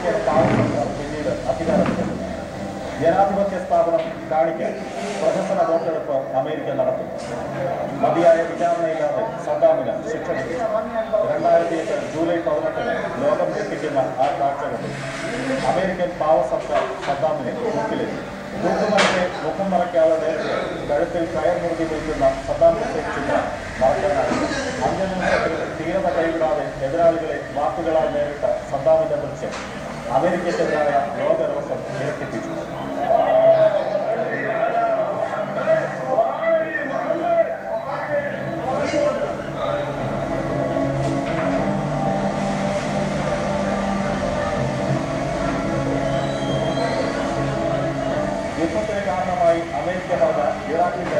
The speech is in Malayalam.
അമേരിക്കൻ പാവസർക്കാർ പിന്നീട് അധികാരത്തിലെത്തി. ജനാധിപത്യ സ്ഥാപനം കാണിക്കാൻ പ്രഹസന വോട്ടെടുപ്പ് അമേരിക്ക നടത്തി. മതിയായ വിചാരണയില്ലാതെ സദ്ദാമിന് ശിക്ഷ കിട്ടി. 2008 ജൂലൈ 18 ലോകം ഞെട്ടിക്കുന്ന ആ കാഴ്ച കണ്ടു. അമേരിക്കൻ പാവസർക്കാർ സദ്ദാമിനെ തൂക്കിലെത്തി. തൂക്കുമരത്തെ മുഖം മറയ്ക്കാതെ നേരത്തെ കഴുത്തിൽ കയർ മുറുകി നിൽക്കുന്ന സദ്ദാം ഹുസൈൻ ചിത്രം മറക്കാനായി അന്ത്യനിമിഷത്തിൽ ധീരത കൈവിടാതെ എതിരാളികളെ വാക്കുകളാൽ നേരിട്ട സദ്ദാമിന്റെ ദൃശ്യം അമേരിക്കയ്ക്കെതിരായ ലോകരോഷം ഇരട്ടിപ്പിച്ചു. യുദ്ധത്തിന് കാരണമായി അമേരിക്ക പറഞ്ഞ ഇറാഖിന്റെ